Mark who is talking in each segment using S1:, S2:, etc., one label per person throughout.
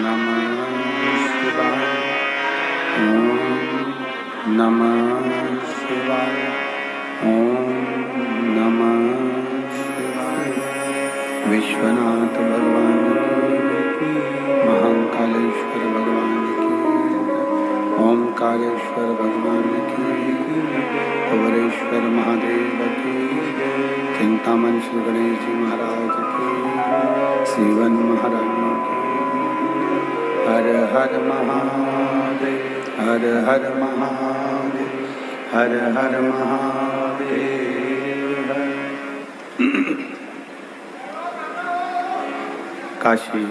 S1: नमः शिवाय। ओम नमः शिवाय। ओम नमः शिवाय। विश्वनाथ भगवान की, महाकालेश्वर भगवान की, ओमकारेश्वर भगवान की, कुबेरेश्वर महादेव की, चिंतामन श्री गणेश जी महाराज की, श्रीवन महारानी की। हर हर महादेव, हर हर महादेव, हर हर महादेव। काशी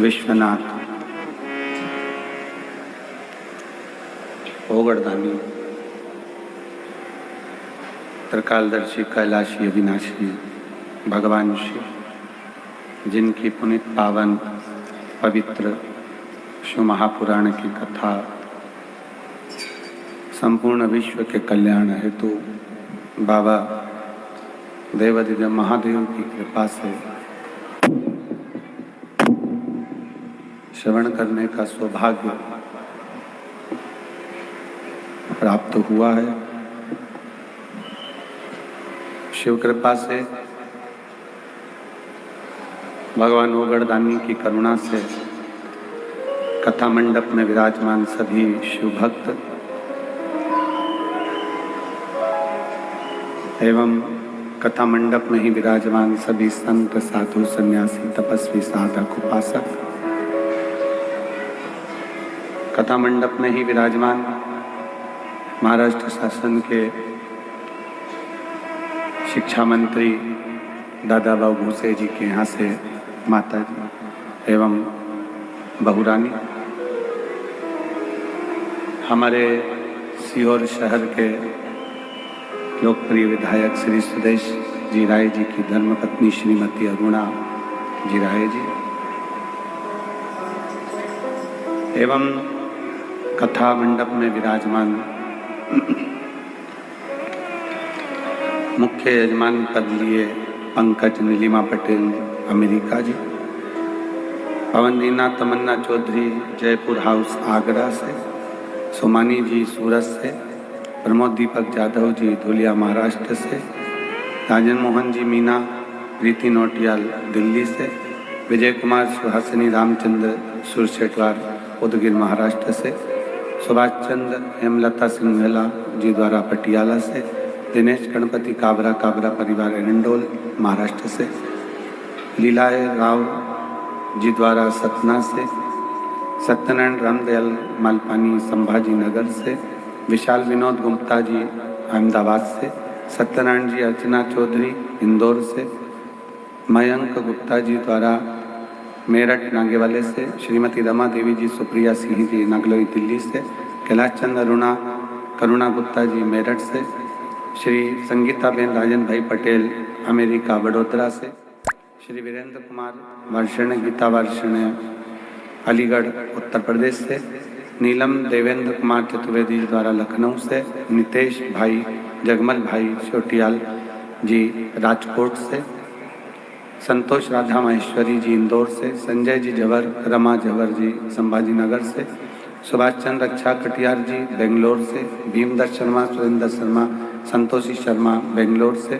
S1: विश्वनाथ ओगड़दानी त्रिकालदर्शी कैलाशी अविनाशी भगवान शिव, जिनकी पुनित पावन पवित्र शिव महापुराण की कथा संपूर्ण विश्व के कल्याण हेतु बाबा देवादिदेव महादेव की कृपा से श्रवण करने का सौभाग्य प्राप्त हुआ है। शिव कृपा से, भगवान ओगड़दानी की करुणा से कथा मंडप में विराजमान सभी शिव भक्त एवं कथा मंडप में ही विराजमान सभी संत साधु सन्यासी तपस्वी साधक उपासक, कथा मंडप में ही विराजमान महाराष्ट्र शासन के शिक्षा मंत्री दादा बाबू भूसे जी के यहाँ से माता जी एवं बहुरानी, हमारे सीहोर शहर के लोकप्रिय विधायक श्री सुदेश जी राय जी की धर्मपत्नी श्रीमती अरुणा जी राय जी एवं कथा मंडप में विराजमान मुख्य यजमान पद लिए पंकज नीलिमा पटेल अमेरिका जी, पवन नीना तमन्ना चौधरी जयपुर हाउस आगरा से, सुमानी जी सूरत से, प्रमोद दीपक जाधव जी धुलिया महाराष्ट्र से, राजन मोहन जी मीना रीति नोटियाल दिल्ली से, विजय कुमार सुहासिनी रामचंद्र सुरसेटवार उदगिर महाराष्ट्र से, सुभाष चंद्र हेमलता सिंघला जी द्वारा पटियाला से, दिनेश गणपति काबरा परिवार एरंडोल महाराष्ट्र से, लीलाए राव जी द्वारा सतना से, सत्यनारायण रामदयाल मालपानी संभाजी नगर से, विशाल विनोद गुप्ता जी अहमदाबाद से, सत्यनारायण जी अर्चना चौधरी इंदौर से, मयंक गुप्ता जी द्वारा मेरठ नागेवाले से, श्रीमती रमा देवी जी सुप्रिया सिंह जी नगलोई दिल्ली से, कैलाश चंद अरुणा करुणा गुप्ता जी मेरठ से, श्री संगीता बेन राजन भाई पटेल अमेरिका बड़ोदरा से, श्री वीरेंद्र कुमार वर्षण गीता वर्षण अलीगढ़ उत्तर प्रदेश से, नीलम देवेंद्र कुमार चतुर्वेदी द्वारा लखनऊ से, नितेश भाई जगमल भाई चोटियाल जी राजकोट से, संतोष राधा महेश्वरी जी इंदौर से, संजय जी जवर रमा जवर जी संभाजी नगर से, सुभाष चंद्र रक्षा कटियार जी बेंगलोर से, भीमदत्त शर्मा सुरेंद्र शर्मा संतोषी शर्मा बेंगलोर से,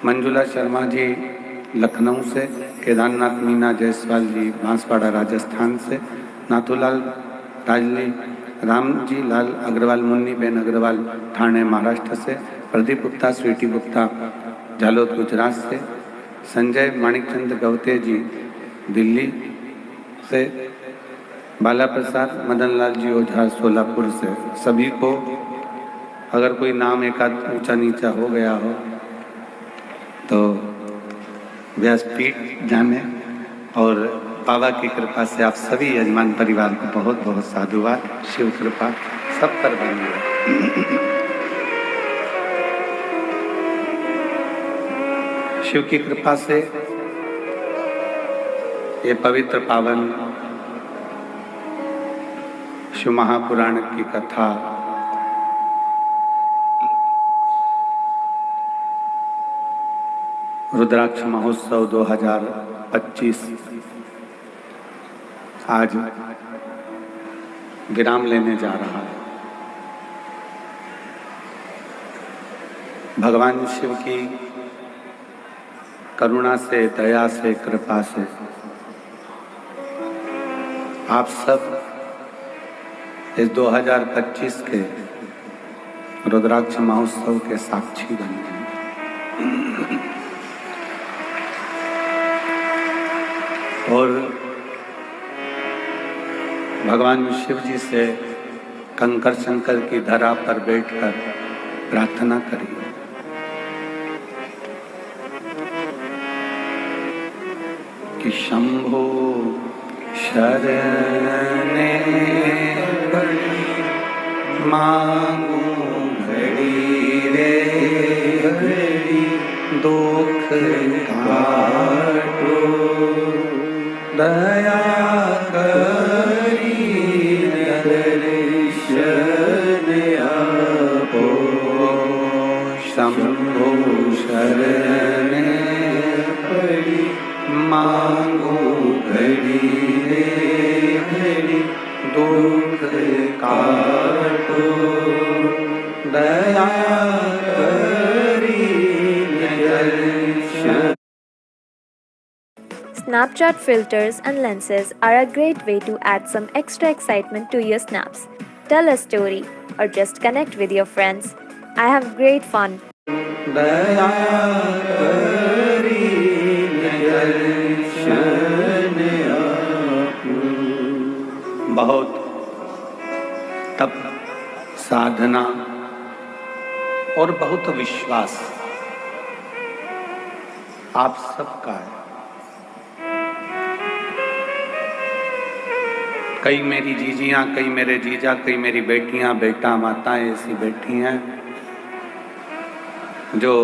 S1: मंजुला शर्मा जी लखनऊ से, केदारनाथ मीना जायसवाल जी बांसवाड़ा राजस्थान से, नाथूलाल राजली राम जी लाल अग्रवाल मुन्नी बेन अग्रवाल ठाणे महाराष्ट्र से, प्रदीप गुप्ता स्वीटी गुप्ता झालोद गुजरात से, संजय माणिकचंद गवते जी दिल्ली से, बाला प्रसाद मदनलाल जी ओझा सोलापुर से। सभी को अगर कोई नाम एक आध ऊंचा नीचा हो गया हो तो व्यासपीठ जाने, और बाबा की कृपा से आप सभी यजमान परिवार को बहुत बहुत साधुवाद। शिव कृपा सब पर बनी है। शिव की कृपा से ये पवित्र पावन शिव महापुराण की कथा रुद्राक्ष महोत्सव 2025 आज विराम लेने जा रहा है। भगवान शिव की करुणा से, दया से, कृपा से आप सब इस 2025 के रुद्राक्ष महोत्सव के साक्षी बन गए। और भगवान शिव जी से कंकर शंकर की धरा पर बैठकर प्रार्थना करिए। कि शंभो शरणे पड़ी मांगू घड़ी रे घड़ी दुख काटो दया करी दर्शन आपो शंभो शरणे पड़ी मांगो घड़ी रे घड़ी दुख काटो दया करी दर्शन।
S2: Snapchat filters and lenses are a great way to add some extra excitement to your snaps. Tell a story or just connect with your friends. I have great fun.
S1: दया करी दर्शन आपो। बहुत तप, साधना और बहुत विश्वास आप सबका है। कई मेरी जीजियां, कई मेरे जीजा, कई मेरी बेटियां, बेटा, माताएं ऐसी बैठी हैं जो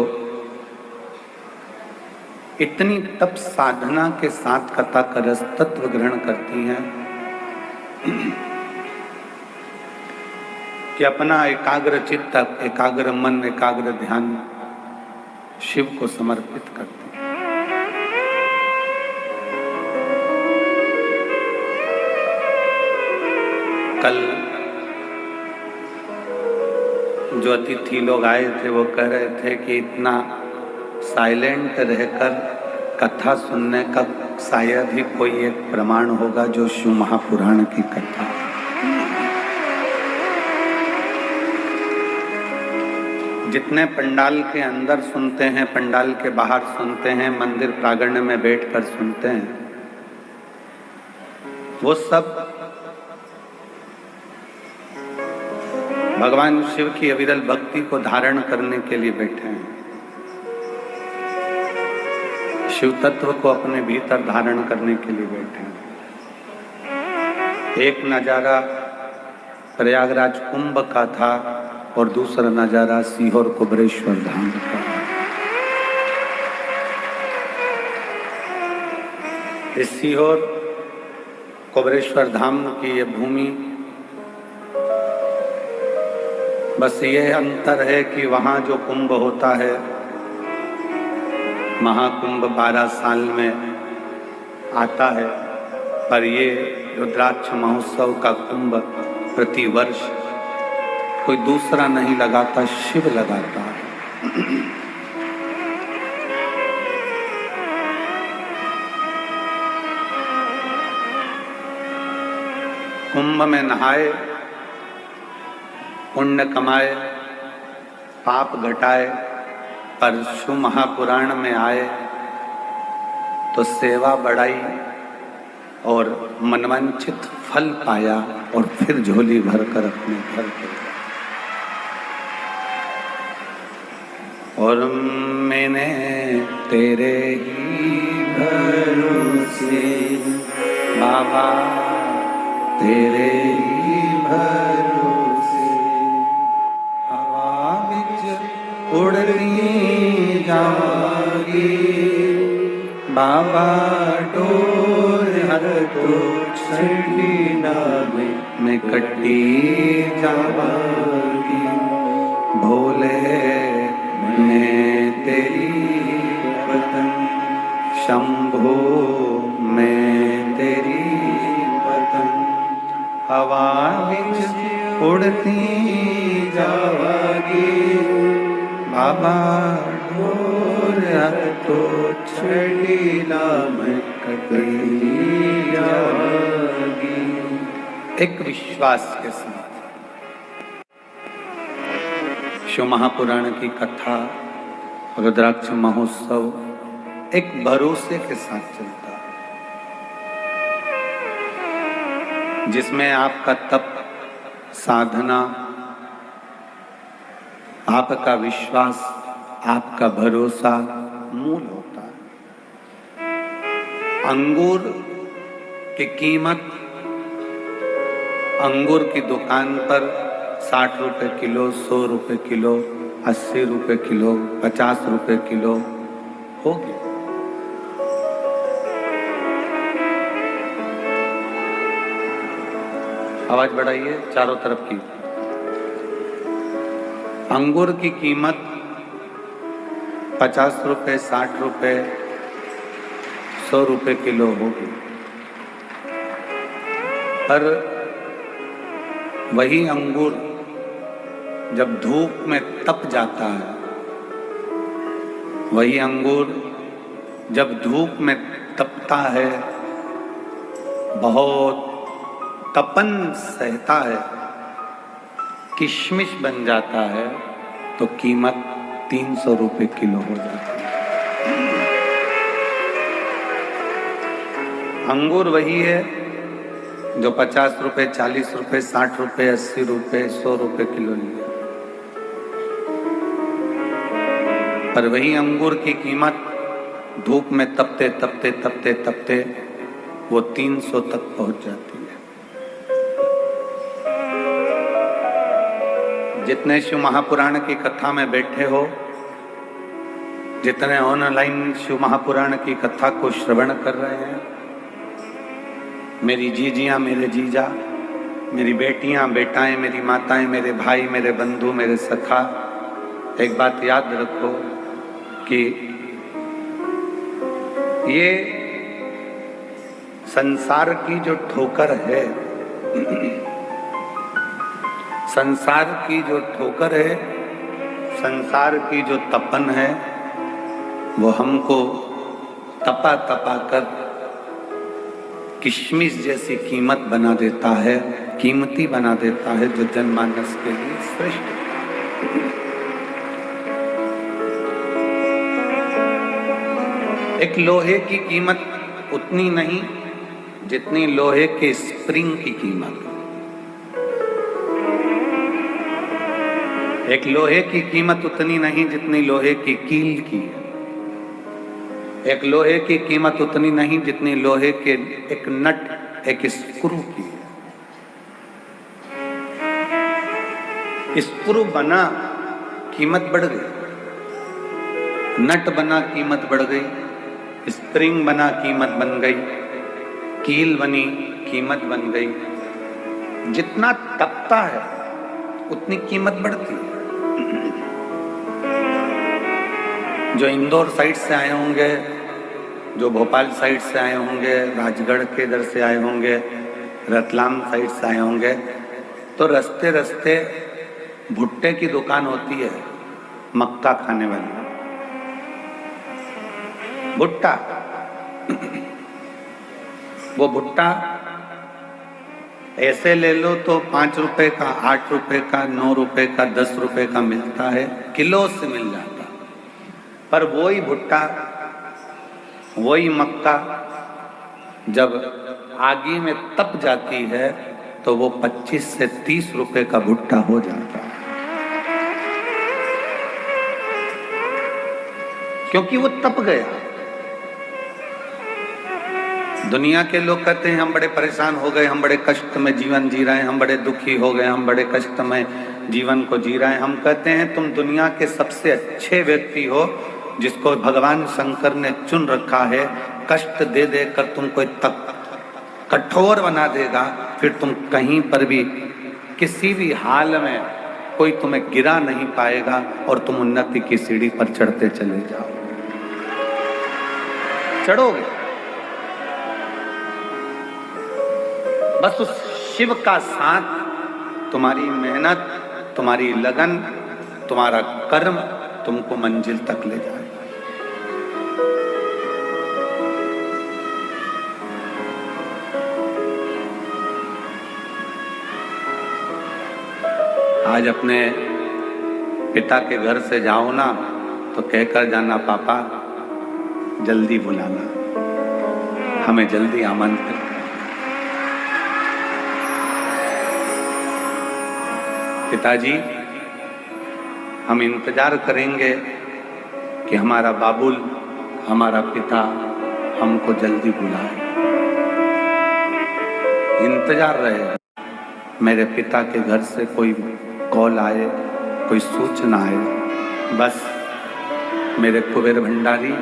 S1: इतनी तप साधना के साथ कथा का रस तत्व ग्रहण करती हैं कि अपना एकाग्र चित्त, एकाग्र मन, एकाग्र ध्यान शिव को समर्पित करते हैं। कल जो अतिथि लोग आए थे वो कह रहे थे कि इतना साइलेंट रहकर कथा सुनने का शायद ही कोई एक प्रमाण होगा जो शिव महापुराण की कथा। जितने पंडाल के अंदर सुनते हैं, पंडाल के बाहर सुनते हैं, मंदिर प्रांगण में बैठकर सुनते हैं, वो सब भगवान शिव की अविरल भक्ति को धारण करने के लिए बैठे हैं। शिव तत्व को अपने भीतर धारण करने के लिए बैठे हैं। एक नजारा प्रयागराज कुंभ का था और दूसरा नजारा सीहोर कुबरेश्वर धाम का। इस सीहोर कुबरेश्वर धाम की ये भूमि, बस ये अंतर है कि वहाँ जो कुंभ होता है, महाकुंभ 12 साल में आता है, पर ये रुद्राक्ष महोत्सव का कुंभ प्रतिवर्ष कोई दूसरा नहीं लगाता, शिव लगाता है। कुंभ में नहाए, पुण्य कमाए, पाप घटाए, पर शिव महापुराण में आए तो सेवा बढ़ाई और मनवांछित फल पाया और फिर झोली भरकर अपने घर पे। और मैंने तेरे ही भरोसे बाबा, तेरे ही भरोसे हवा बिच उड़नी जागी बाबा, डोर हर तो छड़ी ना में कटी जागी। भोले मैं तेरी पता शंभो मैं तेरी पतंग हवा विच उड़ती जावागी बाबा ढोर तो छड़ीला मैं कटी जावागी। एक विश्वास के साथ शिव महापुराण की कथा, रुद्राक्ष महोत्सव एक भरोसे के साथ चलता है, जिसमें आपका तप, साधना, आपका विश्वास, आपका भरोसा मूल होता है। अंगूर की कीमत अंगूर की दुकान पर 60 रुपए किलो, 100 रुपए किलो, 80 रुपए किलो, 50 रुपए किलो होगी। आवाज बढ़ाइए चारों तरफ की। अंगूर की कीमत 50 रुपए, 60 रुपए, 100 रुपए किलो होगी, पर वही अंगूर जब धूप में तप जाता है, वही अंगूर जब धूप में तपता है, बहुत तपन सहता है, किशमिश बन जाता है, तो कीमत 300 रुपए किलो हो जाती है। अंगूर वही है जो 50 रुपए, 40 रुपए, 60 रुपए, 80 रुपए, 100 रुपए किलो लिया, पर वही अंगूर की कीमत धूप में तपते तपते तपते तपते वो 300 तक पहुंच जाती है। जितने शिव महापुराण की कथा में बैठे हो, जितने ऑनलाइन शिव महापुराण की कथा को श्रवण कर रहे हैं, मेरी जीजियां, मेरे जीजा, मेरी बेटियां, बेटाएं, मेरी माताएं, मेरे भाई, मेरे बंधु, मेरे सखा, एक बात याद रखो कि ये संसार की जो ठोकर है, संसार की जो ठोकर है, संसार की जो तपन है, वो हमको तपा तपा कर किशमिश जैसी कीमत बना देता है, कीमती बना देता है, जो जनमानस के लिए श्रेष्ठ। एक लोहे की कीमत उतनी नहीं जितनी लोहे के स्प्रिंग की कीमत। एक लोहे की कीमत उतनी नहीं जितनी लोहे की कील की है। एक लोहे की कीमत उतनी नहीं जितनी लोहे के एक नट, एक स्क्रू की है। स्क्रू बना, कीमत बढ़ गई, नट बना, कीमत बढ़ गई, स्प्रिंग बना, कीमत बन गई, कील बनी, कीमत बन गई। जितना तपता है उतनी कीमत बढ़ती है। जो इंदौर साइड से आए होंगे, जो भोपाल साइड से आए होंगे, राजगढ़ के इधर से आए होंगे, रतलाम साइड से आए होंगे, तो रास्ते रास्ते भुट्टे की दुकान होती है, मक्का खाने वाली भुट्टा। वो भुट्टा ऐसे ले लो तो 5 रुपए का, 8 रुपए का, 9 रुपए का, 10 रुपए का मिलता है, किलो से मिल जाता। पर वही भुट्टा, वही मक्का जब आगी में तप जाती है तो वो 25 से 30 रुपए का भुट्टा हो जाता है, क्योंकि वो तप गया। दुनिया के लोग कहते हैं हम बड़े परेशान हो गए, हम बड़े कष्ट में जीवन जी रहे हैं, हम बड़े दुखी हो गए, हम बड़े कष्ट में जीवन को जी रहे हैं। हम कहते हैं तुम दुनिया के सबसे अच्छे व्यक्ति हो, जिसको भगवान शंकर ने चुन रखा है। कष्ट दे देकर तुमको तक कठोर बना देगा, फिर तुम कहीं पर भी किसी भी हाल में कोई तुम्हें गिरा नहीं पाएगा और तुम उन्नति की सीढ़ी पर चढ़ते चले जाओ। चढ़ोगे। बस उस शिव का साथ, तुम्हारी मेहनत, तुम्हारी लगन, तुम्हारा कर्म तुमको मंजिल तक ले जाए। आज अपने पिता के घर से जाओ ना तो कहकर जाना, पापा जल्दी बुलाना, हमें जल्दी आमंत्रित। पिताजी, हम इंतजार करेंगे कि हमारा बाबुल, हमारा पिता हमको जल्दी बुलाए। इंतजार रहे मेरे पिता के घर से कोई कॉल आए, कोई सूचना आए। बस मेरे कुबेर भंडारी,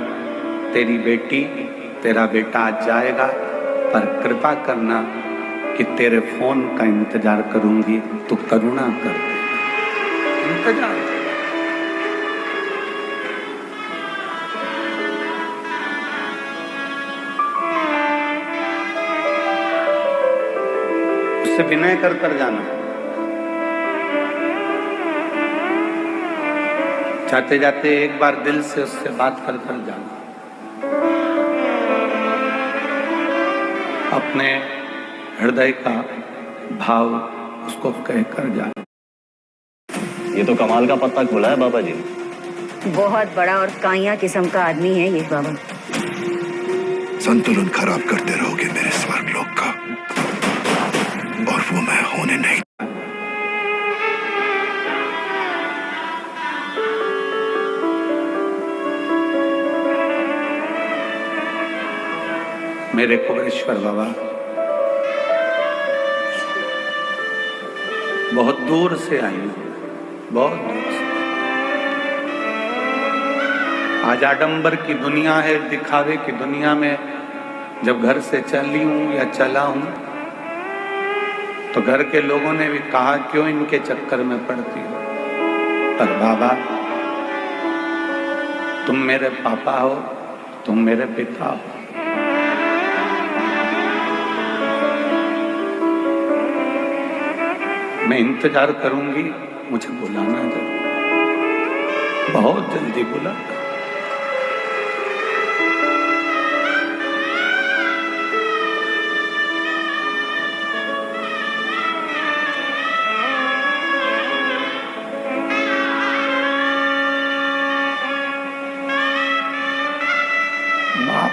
S1: तेरी बेटी, तेरा बेटा आज जाएगा, पर कृपा करना कि तेरे फोन का इंतजार करूंगी, तू करुणा कर दे। इंतजार। उससे विनय कर जाना, जाते जाते एक बार दिल से उससे बात कर जाना, अपने हृदय का भाव उसको कहकर जाना।
S3: ये तो कमाल का पत्ता खोला है बाबा जी।
S4: बहुत बड़ा और काइया किस्म का आदमी है ये बाबा।
S5: संतुलन खराब करते रहोगे मेरे स्वर्गलोक का, और वो मैं होने नहीं।
S1: मेरे कुबेरेश्वर बाबा बहुत दूर से आई हूँ, बहुत दूर से। आज आडंबर की दुनिया है, दिखावे की दुनिया में जब घर से चली हूँ या चला हूँ तो घर के लोगों ने भी कहा, क्यों इनके चक्कर में पड़ती हो। पर बाबा, तुम मेरे पापा हो, तुम मेरे पिता हो। मैं इंतजार करूंगी, मुझे बुलाना जरूर, बहुत जल्दी बुला। बाप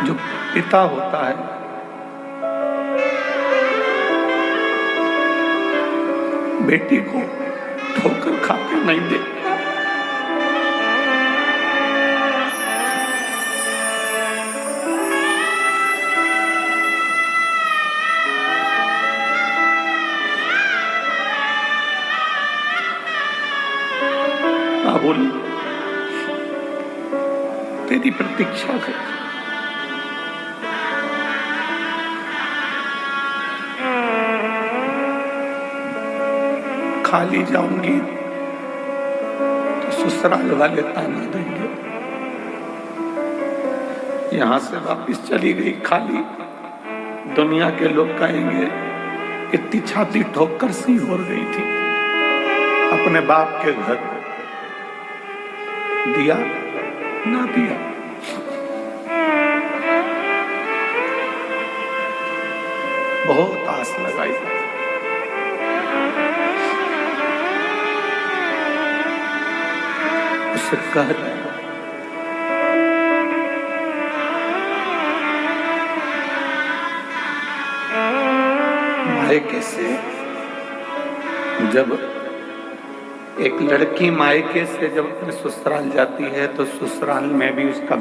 S1: जो पिता होता है, बेटी को ठोकर खाते नहीं देता। बाबुल, तेरी प्रतीक्षा कर। खाली जाऊंगी तो ससुराल वाले ताना देंगे, यहां से वापस चली गई खाली, दुनिया के लोग कहेंगे इतनी छाती ठोकर सी हो गई थी, अपने बाप के घर दिया ना दिया। बहुत आस लगाई, उससे कह रहे मायके से, जब एक लड़की मायके से जब अपने ससुराल जाती है तो ससुराल में भी उसका